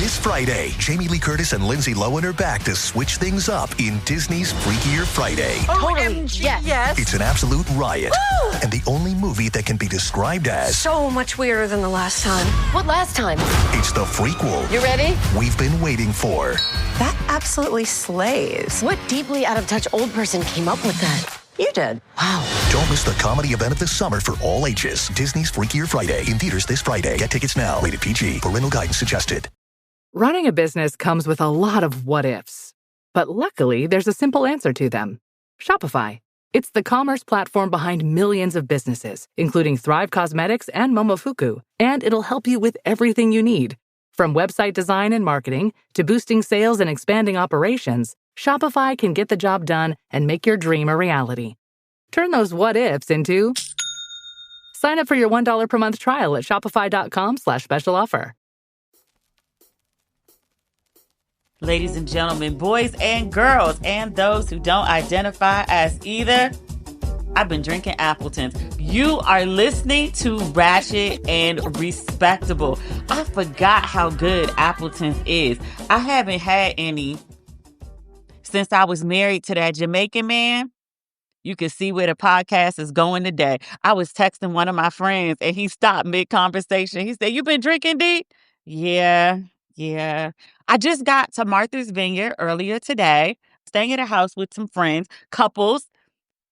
This Friday, Jamie Lee Curtis and Lindsay Lohan are back to switch things up in Disney's Freakier Friday. Totally. Yes. It's an absolute riot. Woo! And the only movie that can be described as so much weirder than the last time. What last time? it's the frequel You ready? we've been waiting for. That absolutely slays. What deeply out of touch old person came up with that? You did. Wow. Don't miss the comedy event of the summer for all ages. Disney's Freakier Friday in theaters this Friday. Get tickets now. Rated PG. Parental guidance suggested. Running a business comes with a lot of what-ifs. But luckily, there's a simple answer to them. Shopify. It's the commerce platform behind millions of businesses, including Thrive Cosmetics and Momofuku. And it'll help you with everything you need. From website design and marketing to boosting sales and expanding operations, Shopify can get the job done and make your dream a reality. Turn those what-ifs into... Sign up for your $1 per month trial at shopify.com/special offer. Ladies and gentlemen, boys and girls, and those who don't identify as either, I've been drinking Appletons. You are listening to Ratchet and Respectable. I forgot how good Appletons is. I haven't had any since I was married to that Jamaican man. You can see where the podcast is going today. I was texting one of my friends and he stopped mid-conversation. He said, "You been drinking, D?" Yeah. I just got to Martha's Vineyard earlier today, staying at a house with some friends,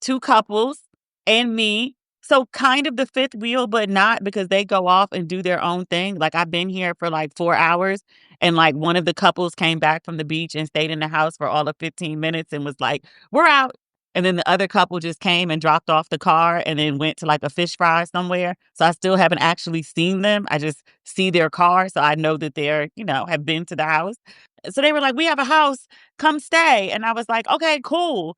two couples, and me. So kind of the fifth wheel, but not, because they go off and do their own thing. Like, I've been here for like 4 hours, and like one of the couples came back from the beach and stayed in the house for all of 15 minutes and was like, "We're out." And then the other couple just came and dropped off the car and then went to like a fish fry somewhere. So I still haven't actually seen them. I just see their car. So I know that they're, have been to the house. So they were like, "We have a house, come stay." And I was like, "Okay, cool."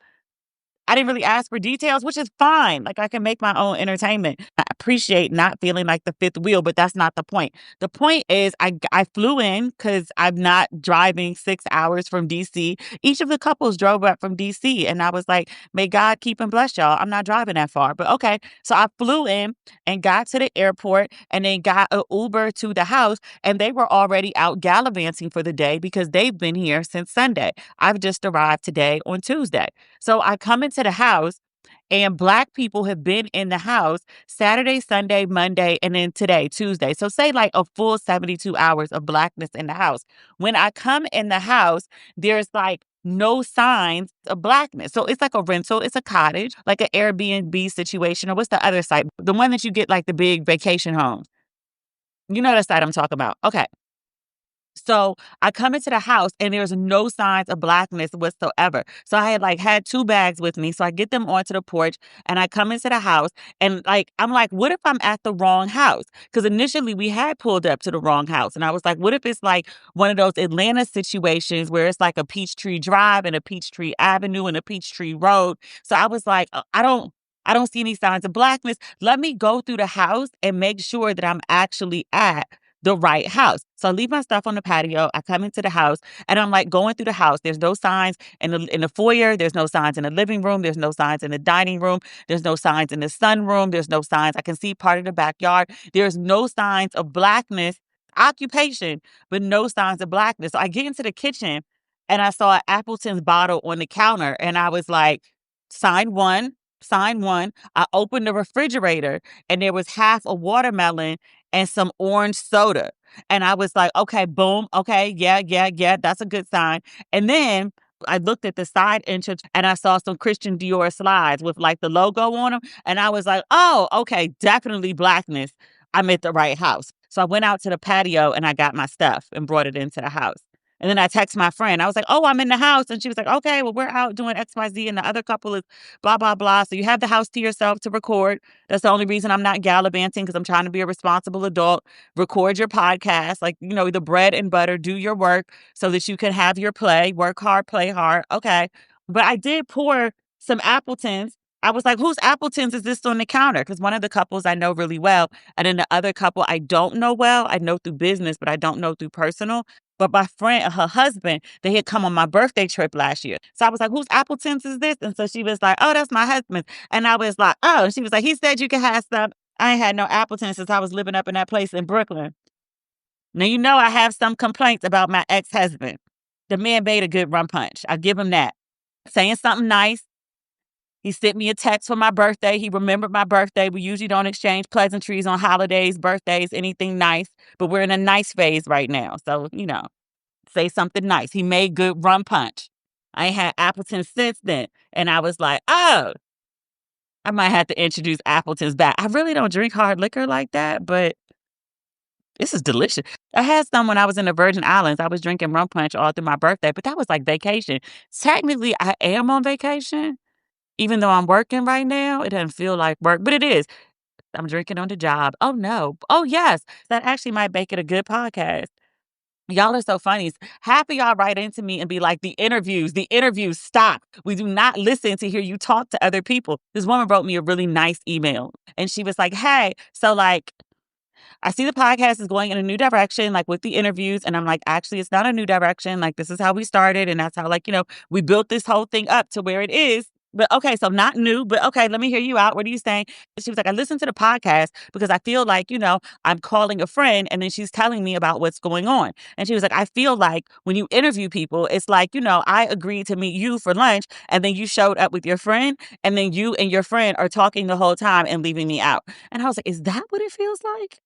I didn't really ask for details, which is fine. Like, I can make my own entertainment. I appreciate not feeling like the fifth wheel, but that's not the point. The point is I flew in because I'm not driving 6 hours from D.C. Each of the couples drove up from D.C. And I was like, may God keep and bless y'all. I'm not driving that far, but okay. So I flew in and got to the airport and then got an Uber to the house. And they were already out gallivanting for the day because they've been here since Sunday. I've just arrived today on Tuesday. So I come into the house and Black people have been in the house Saturday, Sunday, Monday, and then today, Tuesday. So say like a full 72 hours of Blackness in the house. When I come in the house, there's like no signs of Blackness. So it's like a rental. It's a cottage, like an Airbnb situation. Or what's the other site? The one that you get like the big vacation homes. You know the site I'm talking about. Okay. So I come into the house and there's no signs of Blackness whatsoever. So I had 2 bags with me. So I get them onto the porch and I come into the house and I'm like, what if I'm at the wrong house? Because initially we had pulled up to the wrong house. And I was like, what if it's like one of those Atlanta situations where it's like a Peachtree Drive and a Peachtree Avenue and a Peachtree Road? So I was like, I don't see any signs of Blackness. Let me go through the house and make sure that I'm actually at the right house. So I leave my stuff on the patio. I come into the house and I'm like going through the house. There's no signs in the foyer. There's no signs in the living room. There's no signs in the dining room. There's no signs in the sunroom. There's no signs. I can see part of the backyard. There's no signs of Blackness, occupation, but no signs of Blackness. So I get into the kitchen and I saw an Appleton's bottle on the counter and I was like, sign one. I opened the refrigerator and there was half a watermelon and some orange soda. And I was like, okay, boom. Okay. Yeah. That's a good sign. And then I looked at the side entrance and I saw some Christian Dior slides with like the logo on them. And I was like, oh, okay, definitely Blackness. I'm at the right house. So I went out to the patio and I got my stuff and brought it into the house. And then I text my friend. I was like, "Oh, I'm in the house." And she was like, "Okay, well, we're out doing XYZ and the other couple is blah, blah, blah. So you have the house to yourself to record. That's the only reason I'm not gallivanting because I'm trying to be a responsible adult. Record your podcast, like, the bread and butter, do your work so that you can have your play, work hard, play hard." Okay. But I did pour some Appletons. I was like, whose Appletons is this on the counter? Because one of the couples I know really well. And then the other couple I don't know well. I know through business, but I don't know through personal. But my friend, her husband, they had come on my birthday trip last year. So I was like, whose Appletons is this? And so she was like, "Oh, that's my husband." And I was like, "Oh." And she was like, "He said you could have some." I ain't had no Appletons since I was living up in that place in Brooklyn. Now, you know I have some complaints about my ex-husband. The man made a good rum punch. I'll give him that. Saying something nice. He sent me a text for my birthday. He remembered my birthday. We usually don't exchange pleasantries on holidays, birthdays, anything nice. But we're in a nice phase right now. So, say something nice. He made good rum punch. I ain't had Appleton since then. And I was like, oh, I might have to introduce Appleton's back. I really don't drink hard liquor like that, but this is delicious. I had some when I was in the Virgin Islands. I was drinking rum punch all through my birthday, but that was like vacation. Technically, I am on vacation. Even though I'm working right now, it doesn't feel like work, but it is. I'm drinking on the job. Oh, no. Oh, yes. That actually might make it a good podcast. Y'all are so funny. Half of y'all write into me and be like, the interviews, stop. We do not listen to hear you talk to other people. This woman wrote me a really nice email, and she was like, hey, so like, I see the podcast is going in a new direction, like with the interviews. And I'm like, actually, it's not a new direction. Like, this is how we started. And that's how, like, we built this whole thing up to where it is. But okay, so not new, but okay, let me hear you out. What are you saying? She was like, I listened to the podcast because I feel like, I'm calling a friend and then she's telling me about what's going on. And she was like, I feel like when you interview people, it's like, I agreed to meet you for lunch and then you showed up with your friend and then you and your friend are talking the whole time and leaving me out. And I was like, is that what it feels like?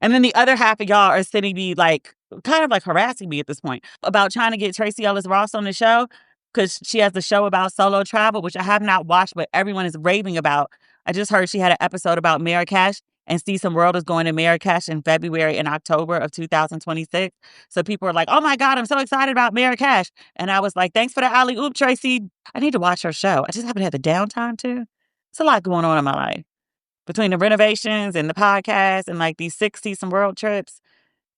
And then the other half of y'all are sending me like, kind of like harassing me at this point about trying to get Tracy Ellis Ross on the show because she has the show about solo travel, which I have not watched, but everyone is raving about. I just heard she had an episode about Marrakesh, and See Some World is going to Marrakesh in February and October of 2026. So people are like, oh my God, I'm so excited about Marrakesh. And I was like, thanks for the alley-oop, Tracy. I need to watch her show. I just haven't had the downtime to. It's a lot going on in my life. Between the renovations and the podcast and like these 6 See Some World trips.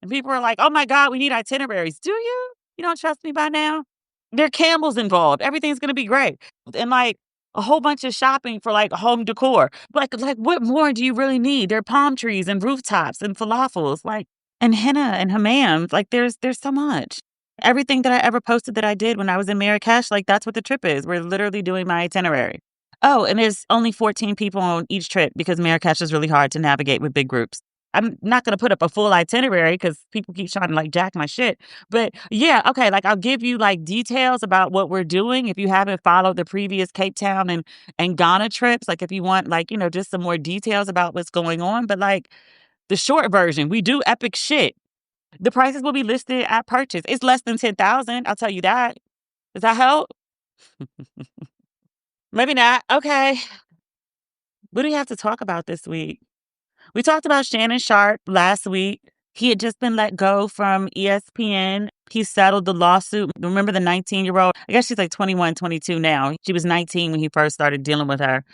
And people are like, oh my God, we need itineraries. Do you? You don't trust me by now? There are camels involved. Everything's going to be great. And like a whole bunch of shopping for like home decor. Like what more do you really need? There are palm trees and rooftops and falafels, like, and henna and hammams. Like there's so much. Everything that I ever posted that I did when I was in Marrakesh, like that's what the trip is. We're literally doing my itinerary. Oh, and there's only 14 people on each trip because Marrakesh is really hard to navigate with big groups. I'm not going to put up a full itinerary because people keep trying to like jack my shit. But yeah, okay, like I'll give you like details about what we're doing if you haven't followed the previous Cape Town and Ghana trips. Like if you want like, just some more details about what's going on. But like the short version, we do epic shit. The prices will be listed at purchase. It's less than $10,000. I'll tell you that. Does that help? Maybe not. Okay. What do we have to talk about this week? We talked about Shannon Sharpe last week. He had just been let go from ESPN. He settled the lawsuit. Remember the 19-year-old? I guess she's like 21, 22 now. She was 19 when he first started dealing with her.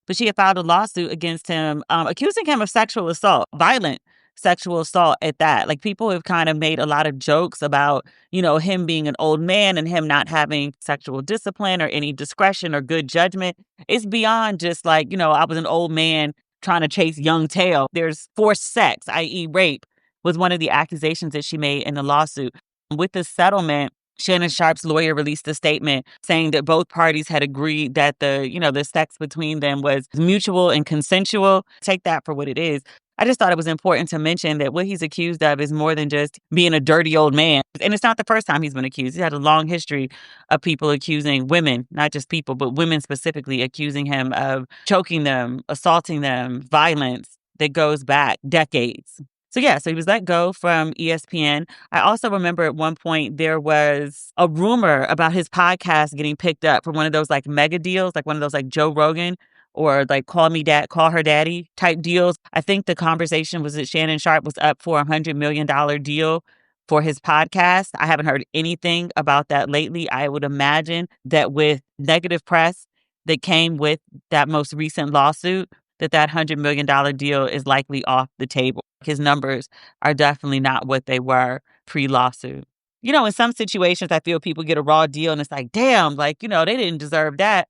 But she had filed a lawsuit against him, accusing him of sexual assault, violent sexual assault at that. Like people have kind of made a lot of jokes about, him being an old man and him not having sexual discipline or any discretion or good judgment. It's beyond just like, I was an old man trying to chase young tail. There's forced sex, i.e. rape, was one of the accusations that she made in the lawsuit. With the settlement, Shannon Sharpe's lawyer released a statement saying that both parties had agreed that the sex between them was mutual and consensual. Take that for what it is. I just thought it was important to mention that what he's accused of is more than just being a dirty old man. And it's not the first time he's been accused. He had a long history of people accusing women, not just people, but women specifically accusing him of choking them, assaulting them, violence that goes back decades. So he was let go from ESPN. I also remember at one point there was a rumor about his podcast getting picked up for one of those like mega deals, like one of those like Joe Rogan or like call her daddy type deals. I think the conversation was that Shannon Sharpe was up for $100 million deal for his podcast. I haven't heard anything about that lately. I would imagine that with negative press that came with that most recent lawsuit, that $100 million deal is likely off the table. His numbers are definitely not what they were pre-lawsuit. In some situations, I feel people get a raw deal and it's like, damn, like, they didn't deserve that.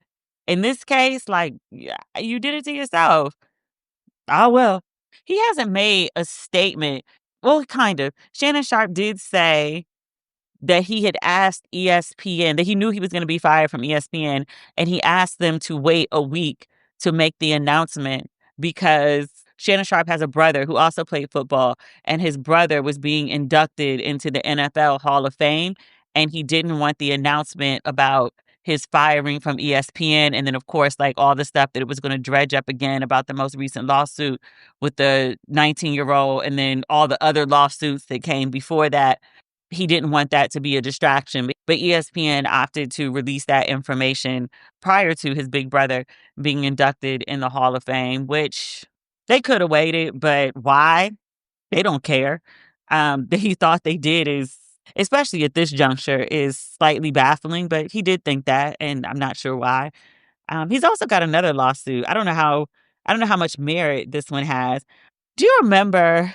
In this case, like, yeah, you did it to yourself. Oh, well, he hasn't made a statement. Well, kind of. Shannon Sharpe did say that he had asked ESPN, that he knew he was going to be fired from ESPN, and he asked them to wait a week to make the announcement because Shannon Sharpe has a brother who also played football, and his brother was being inducted into the NFL Hall of Fame, and he didn't want the announcement about his firing from ESPN, and then, of course, like all the stuff that it was going to dredge up again about the most recent lawsuit with the 19-year-old, and then all the other lawsuits that came before that. He didn't want that to be a distraction, but ESPN opted to release that information prior to his big brother being inducted in the Hall of Fame, which they could have waited, but why? They don't care. That he thought they did is, especially at this juncture, is slightly baffling, but he did think that, and I'm not sure why. He's also got another lawsuit. I don't know how much merit this one has. Do you remember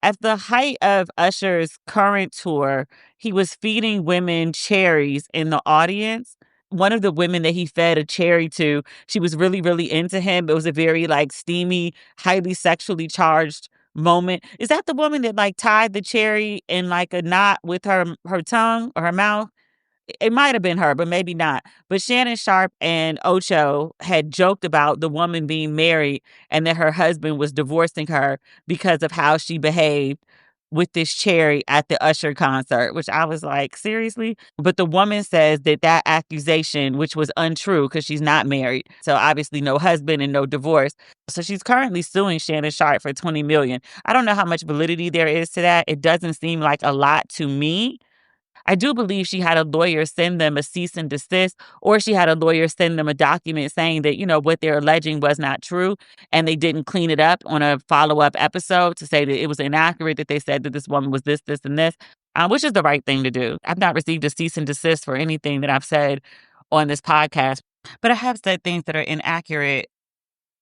at the height of Usher's current tour, he was feeding women cherries in the audience? One of the women that he fed a cherry to, she was really, really into him. It was a very like steamy, highly sexually charged moment. Is that the woman that like tied the cherry in like a knot with her tongue or her mouth? It might have been her, but maybe not. But Shannon Sharpe and Ocho had joked about the woman being married and that her husband was divorcing her because of how she behaved with this cherry at the Usher concert, which I was like, seriously? But the woman says that accusation, which was untrue because she's not married, so obviously no husband and no divorce. So she's currently suing Shannon Sharpe for $20 million. I don't know how much validity there is to that. It doesn't seem like a lot to me. I do believe she had a lawyer send them a cease and desist, or she had a lawyer send them a document saying that, what they're alleging was not true, and they didn't clean it up on a follow-up episode to say that it was inaccurate, that they said that this woman was this, this, and this, which is the right thing to do. I've not received a cease and desist for anything that I've said on this podcast, but I have said things that are inaccurate,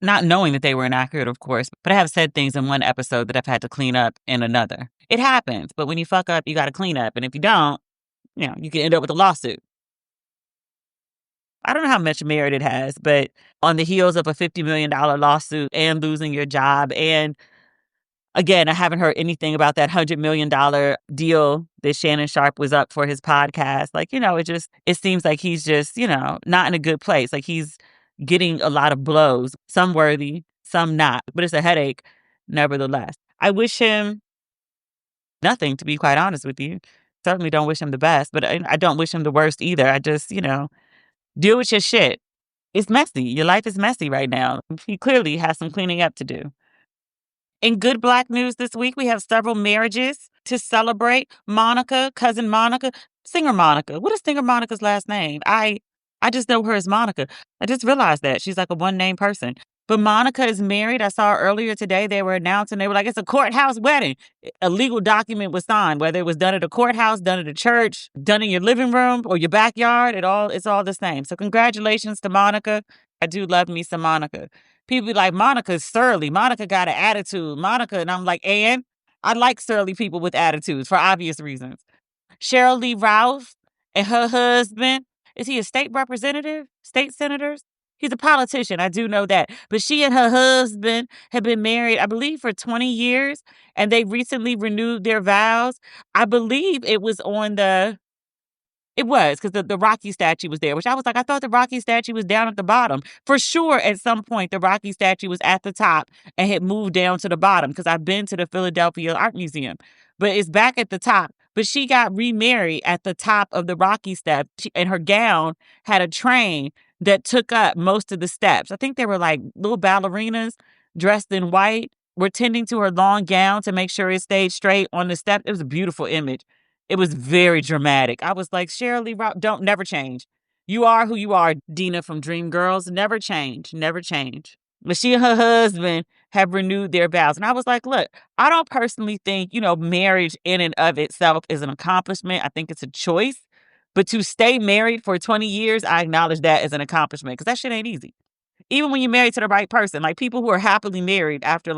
not knowing that they were inaccurate, of course, but I have said things in one episode that I've had to clean up in another. It happens, but when you fuck up, you got to clean up, and if you don't, you can end up with a lawsuit. I don't know how much merit it has, but on the heels of a $50 million lawsuit and losing your job, and again, I haven't heard anything about that $100 million deal that Shannon Sharpe was up for his podcast. Like, it seems like he's just, not in a good place. Like he's getting a lot of blows, some worthy, some not, but it's a headache nevertheless. I wish him nothing, to be quite honest with you. Certainly don't wish him the best, but I don't wish him the worst either. I just, deal with your shit. It's messy. Your life is messy right now. He clearly has some cleaning up to do. In good Black news this week, we have several marriages to celebrate. Monica, cousin Monica, singer Monica. What is singer Monica's last name? I just know her as Monica. I just realized that. She's like a one-name person. But Monica is married. I saw her earlier today. They were announcing, they were like, it's a courthouse wedding. A legal document was signed, whether it was done at a courthouse, done at a church, done in your living room or your backyard. It's all the same. So congratulations to Monica. I do love me some Monica. People be like, Monica's surly. Monica got an attitude. Monica, and I'm like, and I like surly people with attitudes for obvious reasons. Cheryl Lee Ralph and her husband, is he a state representative? State senators? He's a politician. I do know that. But she and her husband have been married, I believe, for 20 years. And they recently renewed their vows. I believe it was on it was, because the Rocky statue was there, which I was like, I thought the Rocky statue was down at the bottom. For sure, at some point, the Rocky statue was at the top and had moved down to the bottom, because I've been to the Philadelphia Art Museum. But it's back at the top. But she got remarried at the top of the Rocky step, and her gown had a train that took up most of the steps. I think they were like little ballerinas dressed in white, were tending to her long gown to make sure it stayed straight on the step. It was a beautiful image. It was very dramatic. I was like, Cheryl Lee Ralph, don't never change. You are who you are, Dina from Dreamgirls. Never change. Never change. But she and her husband have renewed their vows. And I was like, look, I don't personally think, marriage in and of itself is an accomplishment. I think it's a choice. But to stay married for 20 years, I acknowledge that as an accomplishment, because that shit ain't easy. Even when you're married to the right person, like people who are happily married after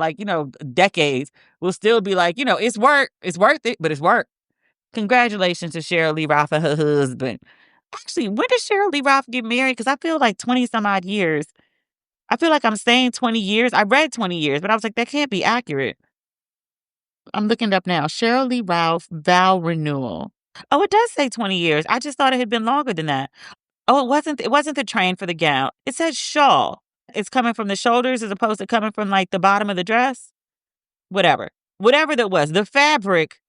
decades will still be like, it's work. It's worth it, but it's work. Congratulations to Cheryl Lee Ralph and her husband. Actually, when did Cheryl Lee Ralph get married? Because I feel like 20 some odd years. I feel like I'm saying 20 years. I read 20 years, but I was like, that can't be accurate. I'm looking it up now. Cheryl Lee Ralph vow renewal. Oh, it does say 20 years. I just thought it had been longer than that. Oh, it wasn't the train for the gown. It said shawl. It's coming from the shoulders as opposed to coming from like the bottom of the dress. Whatever. Whatever that was. The fabric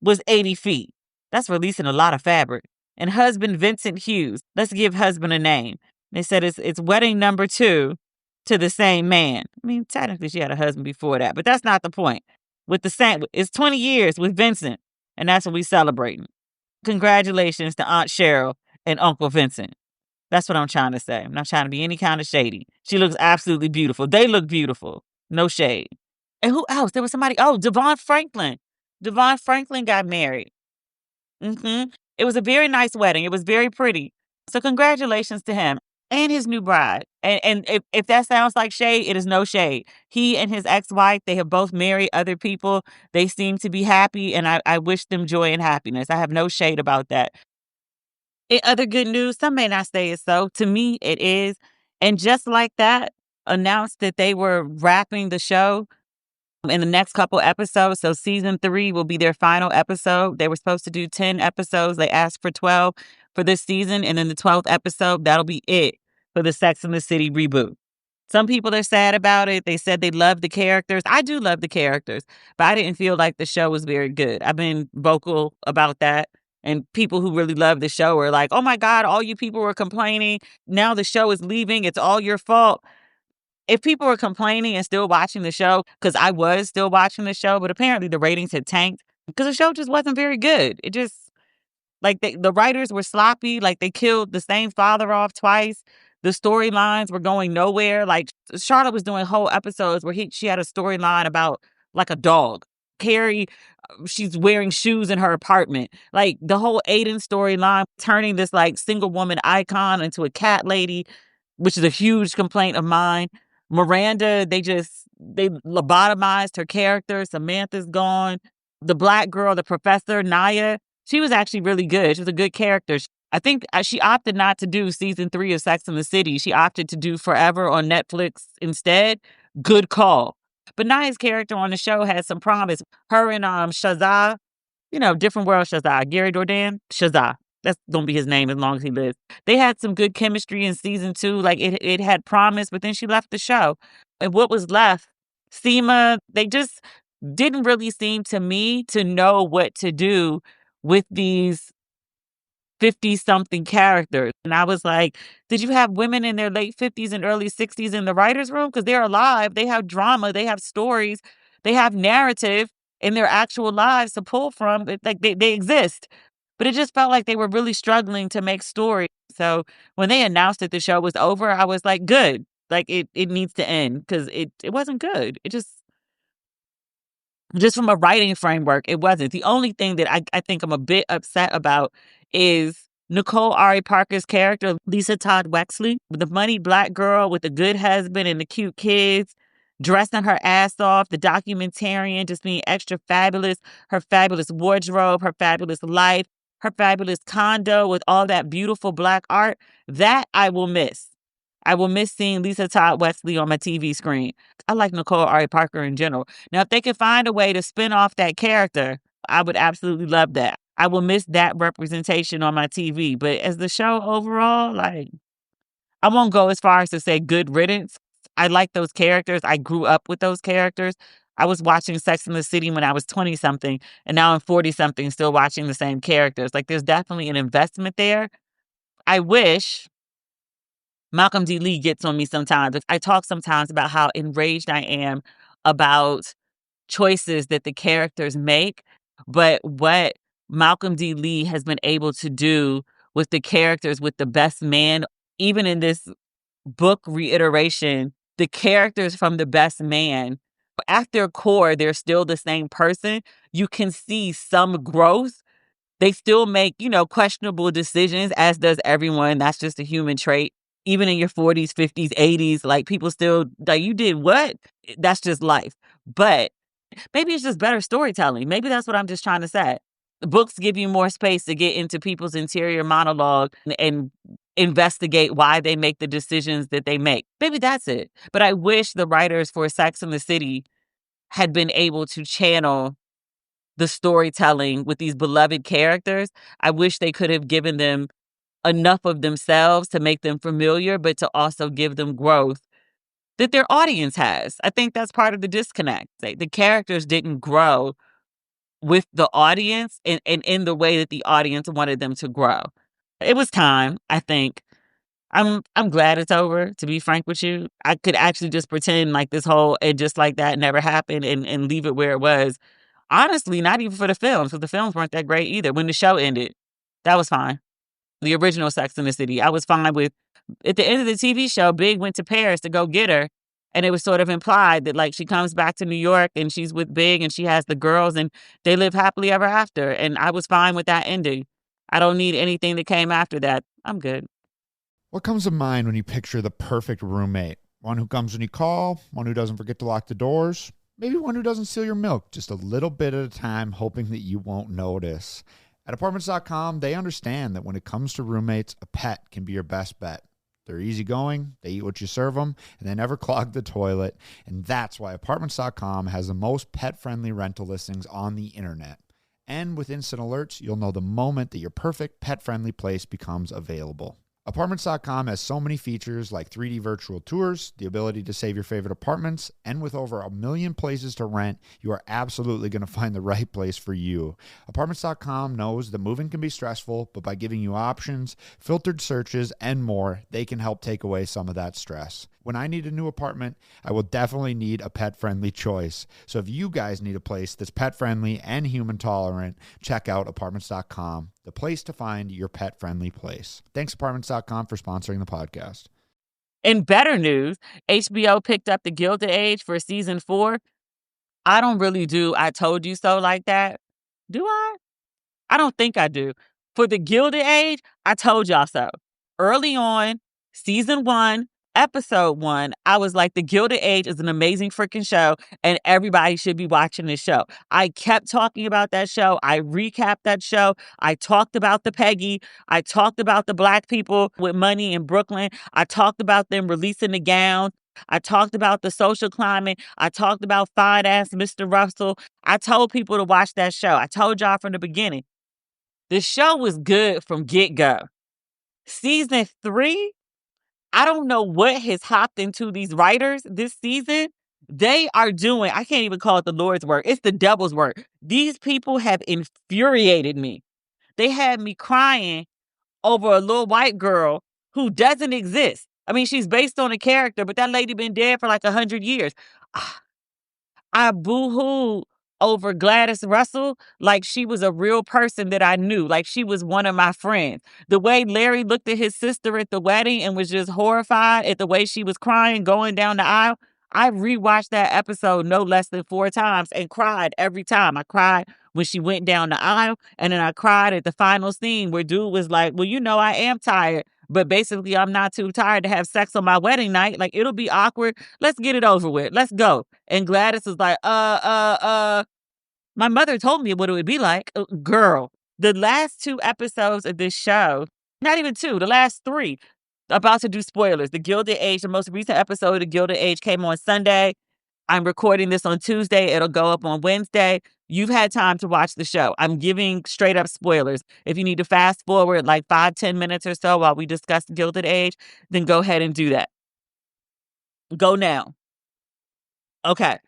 was 80 feet. That's releasing a lot of fabric. And husband Vincent Hughes. Let's give husband a name. They said it's wedding number 2 to the same man. I mean, technically she had a husband before that, but that's not the point. With the same, it's 20 years with Vincent, and that's what we celebrating. Congratulations to Aunt Cheryl and Uncle Vincent. That's what I'm trying to say. I'm not trying to be any kind of shady. She looks absolutely beautiful. They look beautiful. No shade. And who else? There was somebody. Oh, Devon Franklin. Devon Franklin got married. It was a very nice wedding. It was very pretty. So congratulations to him and his new bride. And if that sounds like shade, it is no shade. He and his ex-wife, they have both married other people. They seem to be happy, and I wish them joy and happiness. I have no shade about that. In other good news, some may not say it's so. To me, it is. And just like that, announced that they were wrapping the show in the next couple episodes. So season 3 will be their final episode. They were supposed to do 10 episodes. They asked for 12 for this season. And then the 12th episode, that'll be it for the Sex and the City reboot. Some people are sad about it. They said they love the characters. I do love the characters, but I didn't feel like the show was very good. I've been vocal about that. And people who really love the show are like, oh my God, all you people were complaining. Now the show is leaving. It's all your fault. If people were complaining and still watching the show, because I was still watching the show, but apparently the ratings had tanked because the show just wasn't very good. It just, like, the writers were sloppy. Like, they killed the same father off twice. The storylines were going nowhere. Like, Charlotte was doing whole episodes where she had a storyline about, like, a dog. Carrie, she's wearing shoes in her apartment. Like, the whole Aiden storyline, turning this, like, single woman icon into a cat lady, which is a huge complaint of mine. Miranda, they lobotomized her character. Samantha's gone. The black girl, the professor, Naya, she was actually really good. She was a good character. I think she opted not to do season 3 of Sex and the City. She opted to do Forever on Netflix instead. Good call. But Naya's character on the show had some promise. Her and Shazaa, different world Shazaa. Gary Dourdan, Shazaa. That's going to be his name as long as he lives. They had some good chemistry in season 2. Like, it had promise, but then she left the show. And what was left, Seema, they just didn't really seem to me to know what to do with these 50-something characters. And I was like, did you have women in their late 50s and early 60s in the writer's room? Because they're alive. They have drama. They have stories. They have narrative in their actual lives to pull from. Like, they exist. But it just felt like they were really struggling to make stories. So when they announced that the show was over, I was like, good. Like, it needs to end because it wasn't good. It just from a writing framework, it wasn't. The only thing that I think I'm a bit upset about is Nicole Ari Parker's character, Lisa Todd Wexley, the money black girl with the good husband and the cute kids, dressing her ass off, the documentarian just being extra fabulous, her fabulous wardrobe, her fabulous life, her fabulous condo with all that beautiful black art. That I will miss. I will miss seeing Lisa Todd Wexley on my TV screen. I like Nicole Ari Parker in general. Now, if they could find a way to spin off that character, I would absolutely love that. I will miss that representation on my TV. But as the show overall, like, I won't go as far as to say good riddance. I like those characters. I grew up with those characters. I was watching Sex and the City when I was 20-something, and now I'm 40-something still watching the same characters. Like, there's definitely an investment there. I wish Malcolm D. Lee gets on me sometimes. I talk sometimes about how enraged I am about choices that the characters make, but what Malcolm D. Lee has been able to do with the characters, with The Best Man, even in this book reiteration, the characters from The Best Man, at their core, they're still the same person. You can see some growth. They still make, questionable decisions, as does everyone. That's just a human trait. Even in your 40s, 50s, 80s, like, people still, like, you did what? That's just life. But maybe it's just better storytelling. Maybe that's what I'm just trying to say. The books give you more space to get into people's interior monologue and investigate why they make the decisions that they make. Maybe that's it. But I wish the writers for Sex and the City had been able to channel the storytelling with these beloved characters. I wish they could have given them enough of themselves to make them familiar, but to also give them growth that their audience has. I think that's part of the disconnect. The characters didn't grow with the audience and in the way that the audience wanted them to grow. It was time, I think. I'm glad it's over, to be frank with you. I could actually just pretend like this whole and just like that never happened and leave it where it was. Honestly, not even for the films, because the films weren't that great either. When the show ended, that was fine. The original Sex and the City, I was fine with. At the end of the TV show, Big went to Paris to go get her. And it was sort of implied that, like, she comes back to New York and she's with Big and she has the girls and they live happily ever after. And I was fine with that ending. I don't need anything that came after that. I'm good. What comes to mind when you picture the perfect roommate? One who comes when you call, one who doesn't forget to lock the doors, maybe one who doesn't steal your milk just a little bit at a time, hoping that you won't notice. At Apartments.com, they understand that when it comes to roommates, a pet can be your best bet. They're easygoing, they eat what you serve them, and they never clog the toilet. And that's why Apartments.com has the most pet-friendly rental listings on the internet. And with instant alerts, you'll know the moment that your perfect pet-friendly place becomes available. Apartments.com has so many features like 3D virtual tours, the ability to save your favorite apartments, and with over 1 million places to rent, you are absolutely going to find the right place for you. Apartments.com knows that moving can be stressful, but by giving you options, filtered searches, and more, they can help take away some of that stress. When I need a new apartment, I will definitely need a pet-friendly choice. So if you guys need a place that's pet-friendly and human-tolerant, check out Apartments.com, the place to find your pet-friendly place. Thanks, Apartments.com, for sponsoring the podcast. In better news, HBO picked up The Gilded Age for season 4. I don't really do I told you so like that. Do I? I don't think I do. For The Gilded Age, I told y'all so. Early on, season 1, episode 1, I was like, The Gilded Age is an amazing freaking show, and everybody should be watching this show. I kept talking about that show. I recapped that show. I talked about the Peggy. I talked about the Black people with money in Brooklyn. I talked about them releasing the gown. I talked about the social climate. I talked about fine-ass Mr. Russell. I told people to watch that show. I told y'all from the beginning. The show was good from get-go. Season 3, I don't know what has hopped into these writers this season. They are doing, I can't even call it the Lord's work. It's the devil's work. These people have infuriated me. They had me crying over a little white girl who doesn't exist. I mean, she's based on a character, but that lady been dead for like 100 years. I boo-hooed over Gladys Russell like she was a real person that I knew, like she was one of my friends. The way Larry looked at his sister at the wedding and was just horrified at the way she was crying going down the aisle. I rewatched that episode no less than 4 times and cried every time. I cried when she went down the aisle, and then I cried at the final scene where dude was like, well, you know, I am tired, but basically I'm not too tired to have sex on my wedding night. Like, it'll be awkward. Let's get it over with. Let's go. And Gladys was like, my mother told me what it would be like. Girl, the last 2 episodes of this show, not even 2, the last 3, about to do spoilers. The Gilded Age, the most recent episode of The Gilded Age came on Sunday. I'm recording this on Tuesday. It'll go up on Wednesday. You've had time to watch the show. I'm giving straight up spoilers. If you need to fast forward like 5-10 minutes or so while we discuss The Gilded Age, then go ahead and do that. Go now. Okay.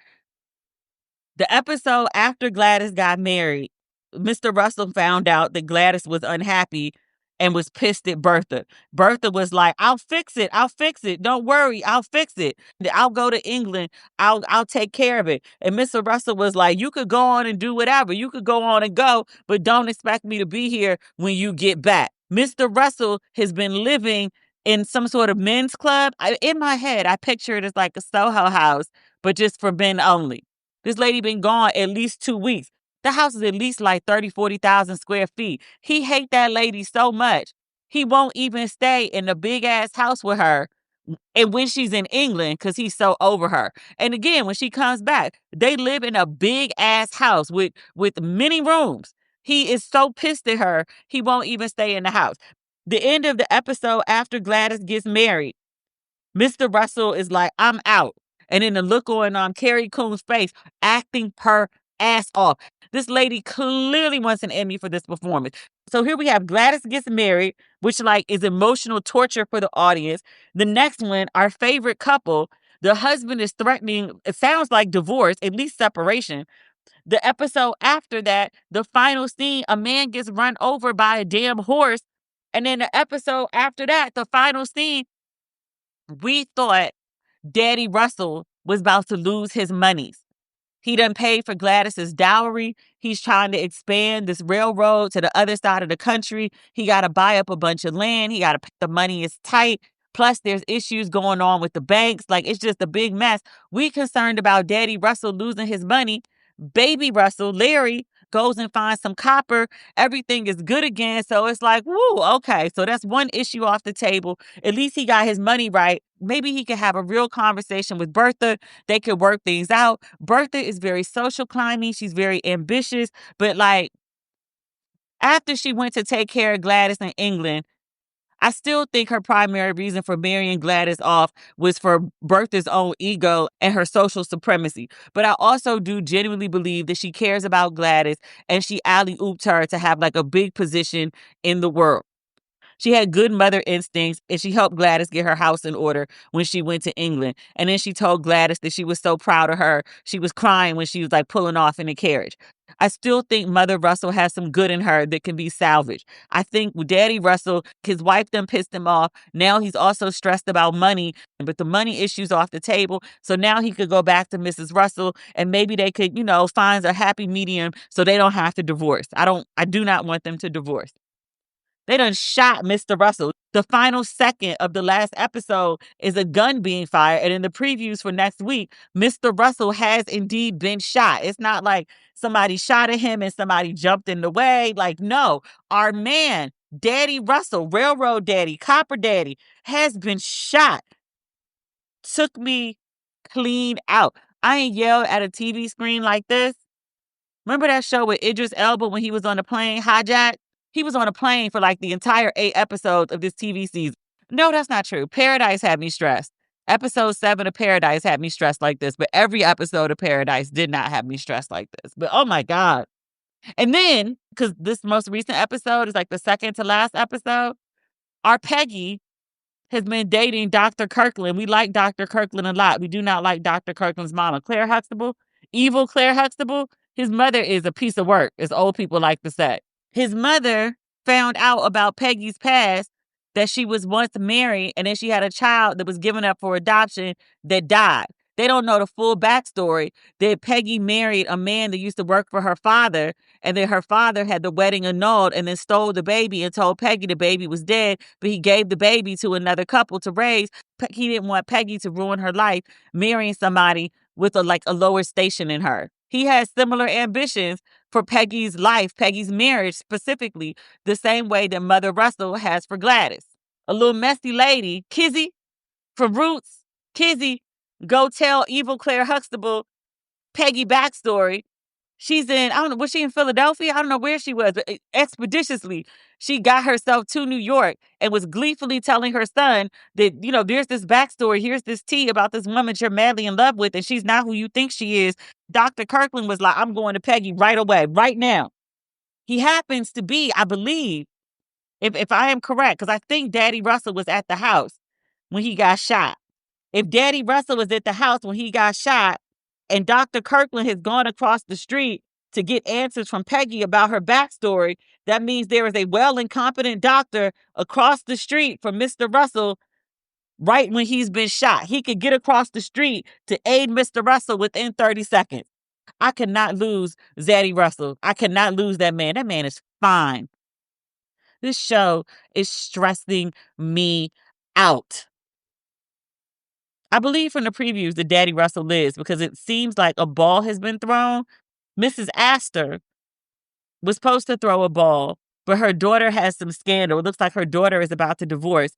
The episode after Gladys got married, Mr. Russell found out that Gladys was unhappy and was pissed at Bertha. Bertha was like, I'll fix it. I'll fix it. Don't worry. I'll fix it. I'll go to England. I'll take care of it. And Mr. Russell was like, you could go on and do whatever. You could go on and go, but don't expect me to be here when you get back. Mr. Russell has been living in some sort of men's club. In my head, I picture it as like a Soho house, but just for men only. This lady been gone at least 2 weeks. The house is at least like 30, 40,000 square feet. He hate that lady so much. He won't even stay in the big ass house with her. And when she's in England, because he's so over her. And again, when she comes back, they live in a big ass house with many rooms. He is so pissed at her, he won't even stay in the house. The end of the episode after Gladys gets married, Mr. Russell is like, I'm out. And then the look on Carrie Coon's face, acting her ass off. This lady clearly wants an Emmy for this performance. So here we have Gladys gets married, which like is emotional torture for the audience. The next one, our favorite couple, The husband is threatening, it sounds like divorce, at least separation. The episode after that, the final scene, a man gets run over by a damn horse. And then the episode after that, the final scene, we thought Daddy Russell was about to lose his monies. He done paid for Gladys's dowry. He's trying to expand this railroad to the other side of the country. He got to buy up a bunch of land. He got to, the money is tight. Plus, there's issues going on with the banks. Like, it's just a big mess. We concerned about Daddy Russell losing his money. Baby Russell, Larry, goes and finds some copper. Everything is good again. So it's like, woo, okay. So that's one issue off the table. At least he got his money right. Maybe he could have a real conversation with Bertha. They could work things out. Bertha is very social climbing. She's very ambitious. But like, after she went to take care of Gladys in England, I still think her primary reason for marrying Gladys off was for Bertha's own ego and her social supremacy. But I also do genuinely believe that she cares about Gladys and she alley-ooped her to have like a big position in the world. She had good mother instincts and she helped Gladys get her house in order when she went to England. And then she told Gladys that she was so proud of her. She was crying when she was like pulling off in the carriage. I still think Mother Russell has some good in her that can be salvaged. I think with Daddy Russell, his wife done pissed him off. Now he's also stressed about money, but the money issue's off the table. So now he could go back to Mrs. Russell and maybe they could, find a happy medium so they don't have to divorce. I do not want them to divorce. They done shot Mr. Russell. The final second of the last episode is a gun being fired. And in the previews for next week, Mr. Russell has indeed been shot. It's not like somebody shot at him and somebody jumped in the way. Like, no, our man, Daddy Russell, Railroad Daddy, Copper Daddy, has been shot. Took me clean out. I ain't yelled at a TV screen like this. Remember that show with Idris Elba when he was on the plane, Hijack? He was on a plane for like the entire 8 episodes of this TV season. No, that's not true. Paradise had me stressed. Episode 7 of Paradise had me stressed like this, but every episode of Paradise did not have me stressed like this. But oh my God. And then, because this most recent episode is like the second to last episode, our Peggy has been dating Dr. Kirkland. We like Dr. Kirkland a lot. We do not like Dr. Kirkland's mama, Claire Huxtable. Evil Claire Huxtable. His mother is a piece of work, as old people like to say. His mother found out about Peggy's past, that she was once married and then she had a child that was given up for adoption that died. They don't know the full backstory that Peggy married a man that used to work for her father and then her father had the wedding annulled and then stole the baby and told Peggy the baby was dead, but he gave the baby to another couple to raise. He didn't want Peggy to ruin her life marrying somebody with a lower station in her. He has similar ambitions for Peggy's life, Peggy's marriage specifically, the same way that Mother Russell has for Gladys. A little messy lady, Kizzy from Roots, Kizzy, go tell evil Claire Huxtable Peggy backstory. She's in, I don't know, was she in Philadelphia? I don't know where she was, but expeditiously, she got herself to New York and was gleefully telling her son that, there's this backstory. Here's this tea about this woman you're madly in love with, and she's not who you think she is. Dr. Kirkland was like, I'm going to Peggy right away, right now. He happens to be, I believe, if I am correct, because I think Daddy Russell was at the house when he got shot. If Daddy Russell was at the house when he got shot, and Dr. Kirkland has gone across the street to get answers from Peggy about her backstory, that means there is a well-incompetent doctor across the street from Mr. Russell right when he's been shot. He could get across the street to aid Mr. Russell within 30 seconds. I cannot lose Zaddy Russell. I cannot lose that man. That man is fine. This show is stressing me out. I believe from the previews that Daddy Russell lives because it seems like a ball has been thrown. Mrs. Astor was supposed to throw a ball, but her daughter has some scandal. It looks like her daughter is about to divorce.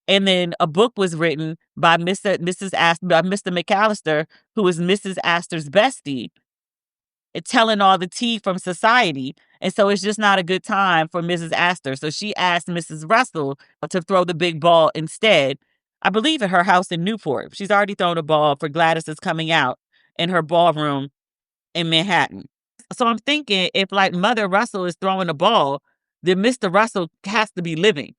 And then a book was written by Mr. McAllister, who is Mrs. Astor's bestie, telling all the tea from society. And so it's just not a good time for Mrs. Astor. So she asked Mrs. Russell to throw the big ball instead. I believe at her house in Newport. She's already thrown a ball for Gladys is coming out in her ballroom in Manhattan. So I'm thinking if Mother Russell is throwing a ball, then Mr. Russell has to be living.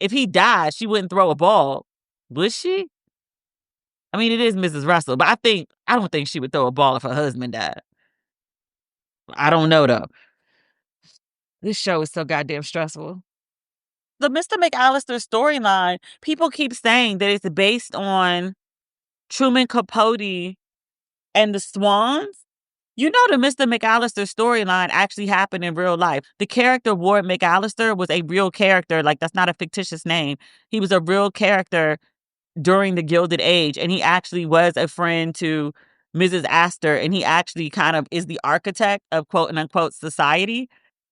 If he died, she wouldn't throw a ball, would she? I mean, it is Mrs. Russell, but I don't think she would throw a ball if her husband died. I don't know, though. This show is so goddamn stressful. The Mr. McAllister storyline, people keep saying that it's based on Truman Capote and the Swans. You know, the Mr. McAllister storyline actually happened in real life. The character Ward McAllister was a real character. Like, that's not a fictitious name. He was a real character during the Gilded Age, and he actually was a friend to Mrs. Astor, and he actually kind of is the architect of quote and unquote society.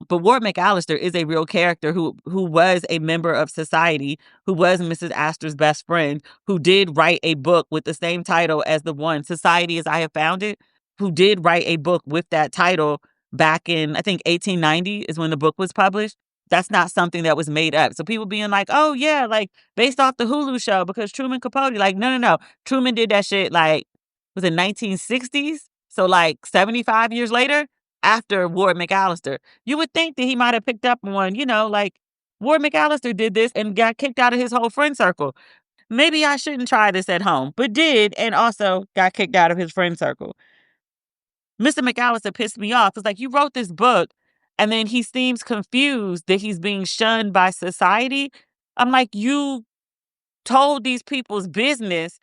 But Ward McAllister is a real character who was a member of society, who was Mrs. Astor's best friend, who did write a book with the same title as the one, Society as I Have Found It, who did write a book with that title back in, I think, 1890 is when the book was published. That's not something that was made up. So people being like, oh, yeah, like based off the Hulu show because Truman Capote, like, no. Truman did that shit like, was it 1960s? So like 75 years later after Ward McAllister. You would think that he might have picked up on, like Ward McAllister did this and got kicked out of his whole friend circle. Maybe I shouldn't try this at home, but did and also got kicked out of his friend circle. Mr. McAllister pissed me off. It's like, you wrote this book and then he seems confused that he's being shunned by society. I'm like, you told these people's business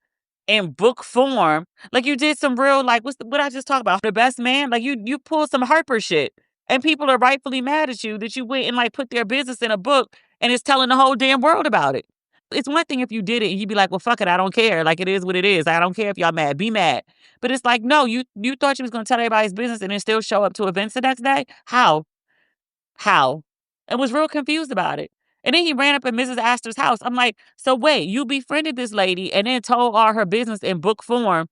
in book form. Like, you did some real, like, what I just talked about? The Best Man? Like, you pulled some Harper shit. And people are rightfully mad at you that you went and, like, put their business in a book and it's telling the whole damn world about it. It's one thing if you did it and you'd be like, well, fuck it, I don't care. Like, it is what it is. I don't care if y'all mad. Be mad. But it's like, no, you thought you was going to tell everybody's business and then still show up to events the next day? How? And was real confused about it. And then he ran up at Mrs. Astor's house. I'm like, so wait, you befriended this lady and then told all her business in book form.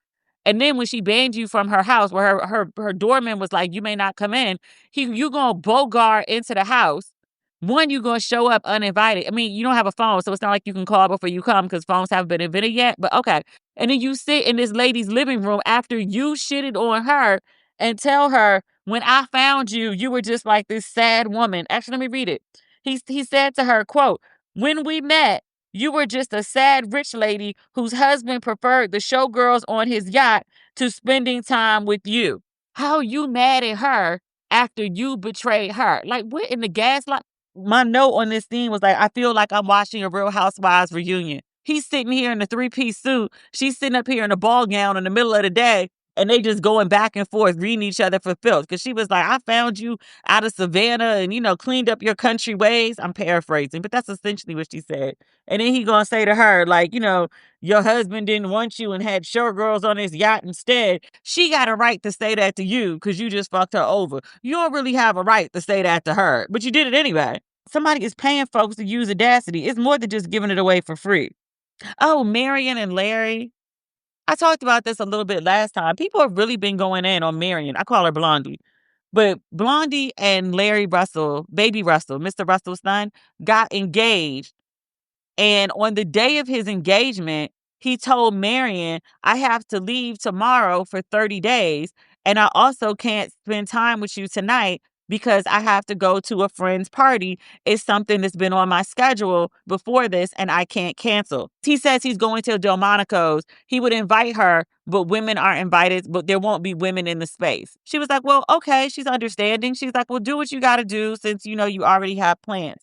And then when she banned you from her house, where her doorman was like, you may not come in, you going to bogart into the house. One, you going to show up uninvited. I mean, you don't have a phone, so it's not like you can call before you come because phones haven't been invented yet. But okay. And then you sit in this lady's living room after you shitted on her and tell her, when I found you, you were just like this sad woman. Actually, let me read it. He said to her, quote, when we met, you were just a sad rich lady whose husband preferred the showgirls on his yacht to spending time with you. How you mad at her after you betrayed her? Like, what in the gaslight? My note on this scene was like, I feel like I'm watching a Real Housewives reunion. He's sitting here in a 3-piece suit. She's sitting up here in a ball gown in the middle of the day. And they just going back and forth, reading each other for filth. Because she was like, I found you out of Savannah and, cleaned up your country ways. I'm paraphrasing, but that's essentially what she said. And then he going to say to her, like, your husband didn't want you and had showgirls on his yacht instead. She got a right to say that to you because you just fucked her over. You don't really have a right to say that to her, but you did it anyway. Somebody is paying folks to use Audacity. It's more than just giving it away for free. Oh, Marion and Larry. I talked about this a little bit last time. People have really been going in on Marion. I call her Blondie. But Blondie and Larry Russell, baby Russell, Mr. Russell's son, got engaged. And on the day of his engagement, he told Marion, I have to leave tomorrow for 30 days. And I also can't spend time with you tonight because I have to go to a friend's party. It's something that's been on my schedule before this and I can't cancel. He says he's going to Delmonico's. He would invite her, but women aren't invited, but there won't be women in the space. She was like, well, okay. She's understanding. She's like, well, do what you got to do since, you already have plans.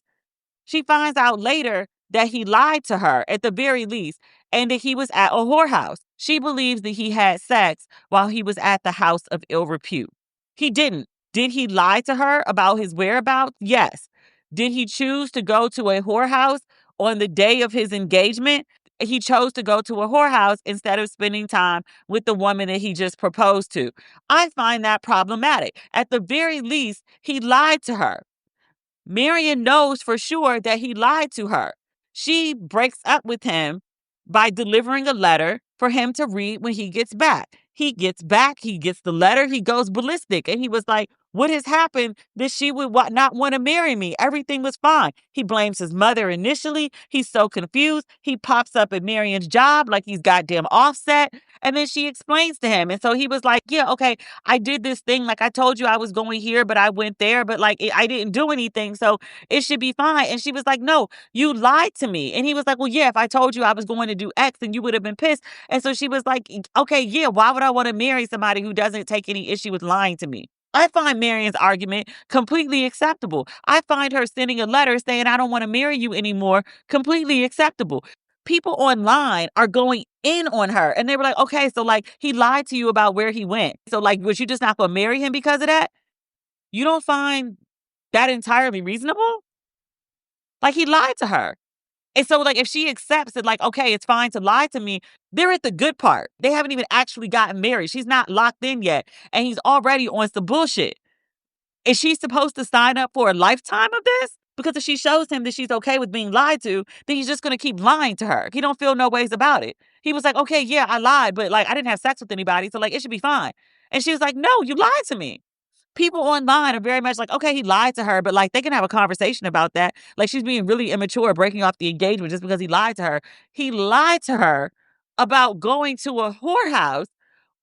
She finds out later that he lied to her at the very least and that he was at a whorehouse. She believes that he had sex while he was at the house of ill repute. He didn't. Did he lie to her about his whereabouts? Yes. Did he choose to go to a whorehouse on the day of his engagement? He chose to go to a whorehouse instead of spending time with the woman that he just proposed to. I find that problematic. At the very least, he lied to her. Marion knows for sure that he lied to her. She breaks up with him by delivering a letter for him to read when he gets back. He gets back, he gets the letter, he goes ballistic. And he was like, What has happened that she would not want to marry me? Everything was fine. He blames his mother initially. He's so confused. He pops up at Marion's job like he's goddamn Offset. And then she explains to him. And so he was like, yeah, okay, I did this thing. Like I told you I was going here, but I went there. But like I didn't do anything. So it should be fine. And she was like, no, you lied to me. And he was like, well, yeah, if I told you I was going to do X, then you would have been pissed. And so she was like, okay, yeah, why would I want to marry somebody who doesn't take any issue with lying to me? I find Marion's argument completely acceptable. I find her sending a letter saying, I don't want to marry you anymore, completely acceptable. People online are going in on her. And they were like, okay, so like he lied to you about where he went. So like, was you just not going to marry him because of that? You don't find that entirely reasonable? Like he lied to her. And so, like, if she accepts it, like, okay, it's fine to lie to me, they're at the good part. They haven't even actually gotten married. She's not locked in yet. And he's already on some bullshit. Is she supposed to sign up for a lifetime of this? Because if she shows him that she's okay with being lied to, then he's just going to keep lying to her. He don't feel no ways about it. He was like, okay, yeah, I lied, but, like, I didn't have sex with anybody, so, like, it should be fine. And she was like, no, you lied to me. People online are very much like, okay, he lied to her, but like they can have a conversation about that. Like she's being really immature, breaking off the engagement just because he lied to her. He lied to her about going to a whorehouse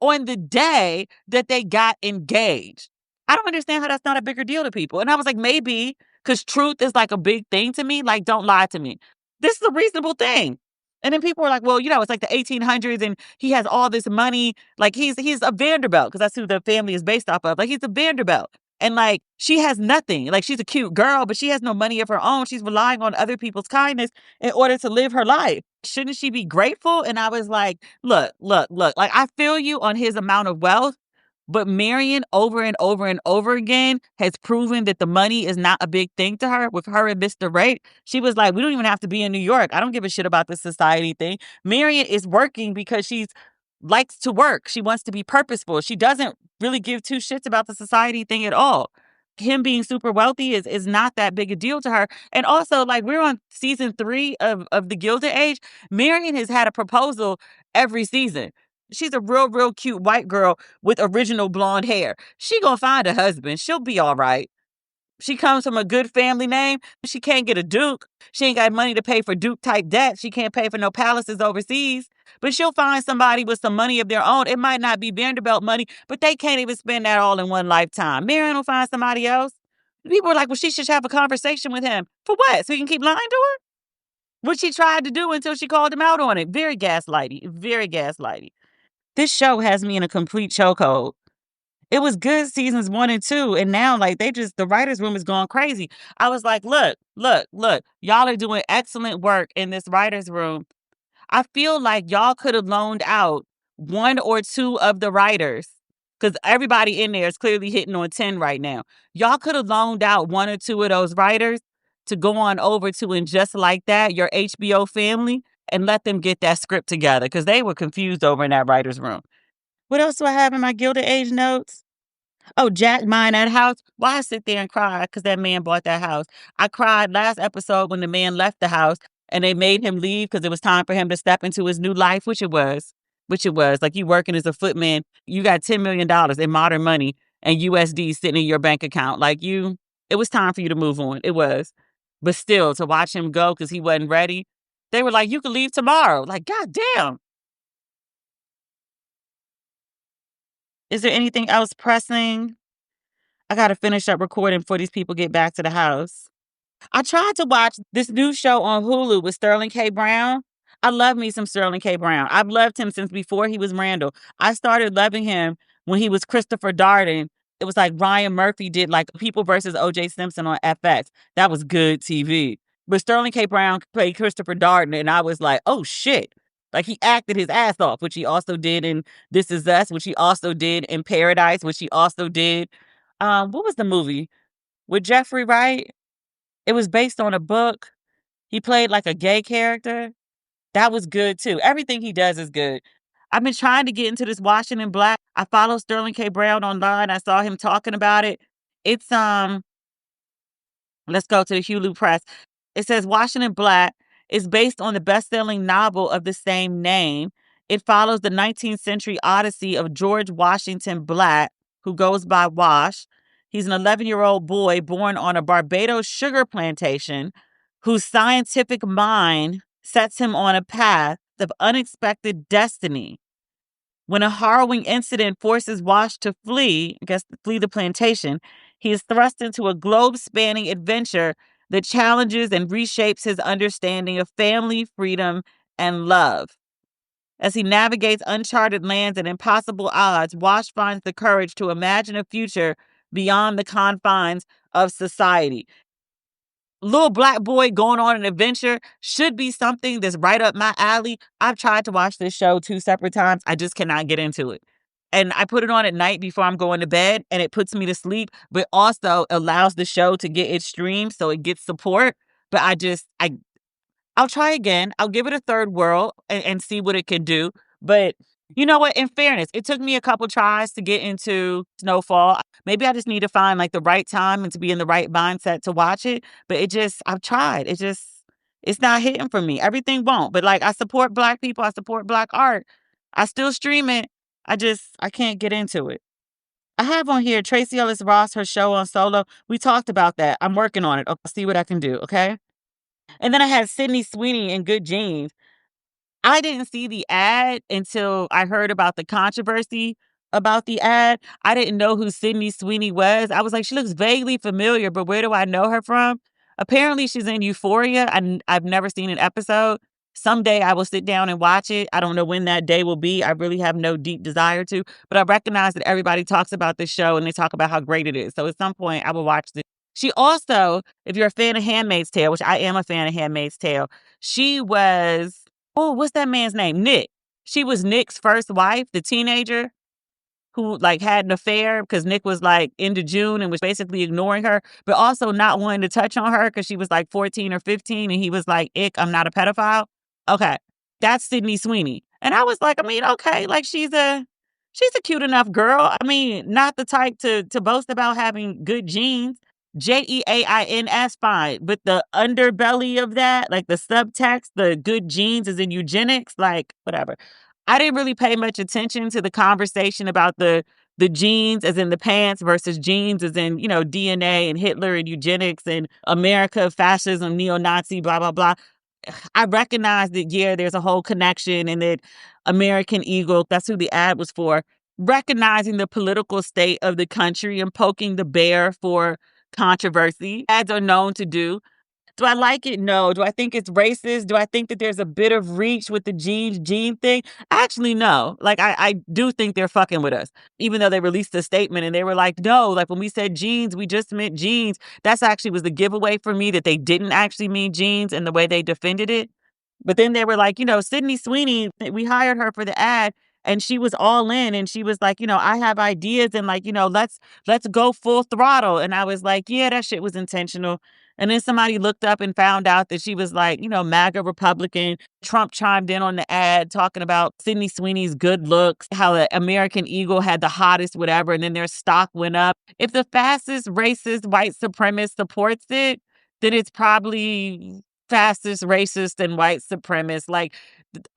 on the day that they got engaged. I don't understand how that's not a bigger deal to people. And I was like, maybe because truth is like a big thing to me. Like, don't lie to me. This is a reasonable thing. And then people were like, well, it's like the 1800s and he has all this money. Like he's a Vanderbilt because that's who the family is based off of. Like he's a Vanderbilt. And like she has nothing. Like she's a cute girl, but she has no money of her own. She's relying on other people's kindness in order to live her life. Shouldn't she be grateful? And I was like, look. Like I feel you on his amount of wealth. But Marion over and over and over again has proven that the money is not a big thing to her. With her and Mr. Ray, she was like, we don't even have to be in New York. I don't give a shit about the society thing. Marion is working because she's likes to work. She wants to be purposeful. She doesn't really give two shits about the society thing at all. Him being super wealthy is not that big a deal to her. And also, like, we're on season 3 of the Gilded Age. Marion has had a proposal every season. She's a real cute white girl with original blonde hair. She gonna find a husband. She'll be all right. She comes from a good family name. She can't get a duke. She ain't got money to pay for duke-type debt. She can't pay for no palaces overseas. But she'll find somebody with some money of their own. It might not be Vanderbilt money, but they can't even spend that all in one lifetime. Marion will find somebody else. People are like, well, she should have a conversation with him. For what? So he can keep lying to her? What she tried to do until she called him out on it. Very gaslighty. Very gaslighty. This show has me in a complete chokehold. It was good seasons 1 and 2. And now, like, the writer's room is going crazy. I was like, look. Y'all are doing excellent work in this writer's room. I feel like y'all could have loaned out 1 or 2 of the writers, because everybody in there is clearly hitting on 10 right now. Y'all could have loaned out 1 or 2 of those writers to go on over to And Just Like That, your HBO family, and let them get that script together, because they were confused over in that writer's room. What else do I have in my Gilded Age notes? Oh, Jack buying that house. Why sit there and cry because that man bought that house? I cried last episode when the man left the house and they made him leave because it was time for him to step into his new life, which it was. Like, you working as a footman, you got $10 million in modern money and USD sitting in your bank account. Like, it was time for you to move on. It was. But still, to watch him go because he wasn't ready, they were like, you could leave tomorrow. Like, goddamn. Is there anything else pressing? I got to finish up recording before these people get back to the house. I tried to watch this new show on Hulu with Sterling K. Brown. I love me some Sterling K. Brown. I've loved him since before he was Randall. I started loving him when he was Christopher Darden. It was like Ryan Murphy did like People versus O.J. Simpson on FX. That was good TV. But Sterling K. Brown played Christopher Darden, and I was like, oh, shit. Like, he acted his ass off, which he also did in This Is Us, which he also did in Paradise, which he also did. What was the movie? With Jeffrey Wright? It was based on a book. He played like a gay character. That was good, too. Everything he does is good. I've been trying to get into this Washington Black. I follow Sterling K. Brown online. I saw him talking about it. It's, let's go to the Hulu Press. It says Washington Black is based on the best-selling novel of the same name. It follows the 19th century odyssey of George Washington Black, who goes by Wash. He's an 11-year-old boy born on a Barbados sugar plantation whose scientific mind sets him on a path of unexpected destiny. When a harrowing incident forces Wash to flee the plantation, he is thrust into a globe-spanning adventure that challenges and reshapes his understanding of family, freedom, and love. As he navigates uncharted lands and impossible odds, Wash finds the courage to imagine a future beyond the confines of society. Little black boy going on an adventure should be something that's right up my alley. I've tried to watch this show 2 separate times. I just cannot get into it. And I put it on at night before I'm going to bed, and it puts me to sleep, but also allows the show to get its stream so it gets support. But I'll try again. I'll give it a third whirl and see what it can do. But you know what? In fairness, it took me a couple tries to get into Snowfall. Maybe I just need to find like the right time and to be in the right mindset to watch it. But I've tried. It's not hitting for me. Everything won't. But like, I support Black people. I support Black art. I still stream it. I can't get into it. I have on here Tracy Ellis Ross, her show on Solo. We talked about that. I'm working on it. I'll see what I can do. Okay. And then I had Sydney Sweeney in Good Genes. I didn't see the ad until I heard about the controversy about the ad. I didn't know who Sydney Sweeney was. I was like, she looks vaguely familiar, but where do I know her from? Apparently, she's in Euphoria. I've never seen an episode. Someday I will sit down and watch it. I don't know when that day will be. I really have no deep desire to, but I recognize that everybody talks about this show and they talk about how great it is. So at some point I will watch this. She also, if you're a fan of Handmaid's Tale, which I am a fan of Handmaid's Tale, she was, what's that man's name? Nick. She was Nick's first wife, the teenager who like had an affair because Nick was like into June and was basically ignoring her, but also not wanting to touch on her because she was like 14 or 15 and he was like, ick, I'm not a pedophile. Okay, that's Sydney Sweeney. And I was like, okay, like she's a cute enough girl. Not the type to boast about having good genes. Jeans, fine. But the underbelly of that, like the subtext, the good genes is in eugenics, like whatever. I didn't really pay much attention to the conversation about the genes as in the pants versus genes as in, DNA and Hitler and eugenics and America, fascism, neo-Nazi, blah, blah, blah. I recognize that, there's a whole connection and that American Eagle, that's who the ad was for, recognizing the political state of the country and poking the bear for controversy. Ads are known to do. Do I like it? No. Do I think it's racist? Do I think that there's a bit of reach with the gene thing? Actually, no. Like, I do think they're fucking with us, even though they released a statement and they were like, no, like when we said genes, we just meant genes. That's actually was the giveaway for me that they didn't actually mean genes and the way they defended it. But then they were like, Sydney Sweeney, we hired her for the ad and she was all in and she was like, I have ideas and like, let's go full throttle. And I was like, yeah, that shit was intentional. And then somebody looked up and found out that she was like, MAGA Republican. Trump chimed in on the ad talking about Sydney Sweeney's good looks, how the American Eagle had the hottest whatever, and then their stock went up. If the fastest racist white supremacist supports it, then it's probably fastest racist and white supremacist. Like,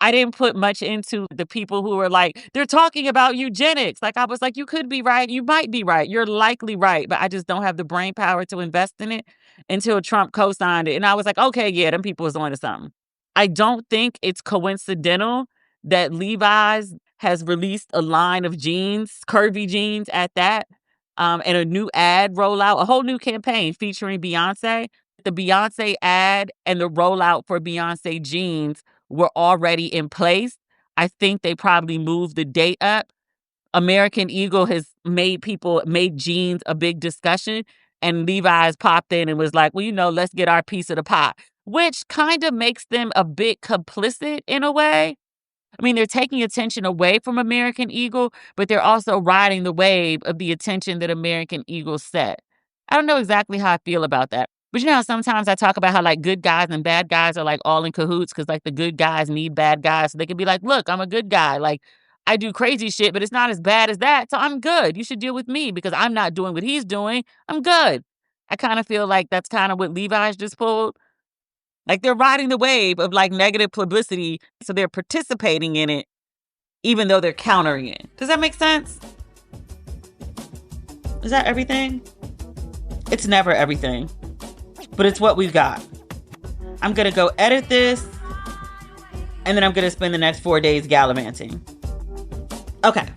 I didn't put much into the people who were like, they're talking about eugenics. Like, I was like, you could be right. You might be right. You're likely right. But I just don't have the brain power to invest in it until Trump co-signed it. And I was like, okay, yeah, them people is on to something. I don't think it's coincidental that Levi's has released a line of jeans, curvy jeans at that, and a new ad rollout, a whole new campaign featuring Beyoncé. The Beyoncé ad and the rollout for Beyoncé jeans were already in place. I think they probably moved the date up. American Eagle has made jeans a big discussion, and Levi's popped in and was like, well, let's get our piece of the pie, which kind of makes them a bit complicit in a way. They're taking attention away from American Eagle, but they're also riding the wave of the attention that American Eagle set. I don't know exactly how I feel about that. But how sometimes I talk about how like good guys and bad guys are like all in cahoots because like the good guys need bad guys. So they can be like, look, I'm a good guy. Like I do crazy shit, but it's not as bad as that. So I'm good. You should deal with me because I'm not doing what he's doing. I'm good. I kind of feel like that's kind of what Levi's just pulled. Like they're riding the wave of like negative publicity. So they're participating in it, even though they're countering it. Does that make sense? Is that everything? It's never everything, but it's what we've got. I'm going to go edit this, and then I'm going to spend the next 4 days gallivanting. Okay.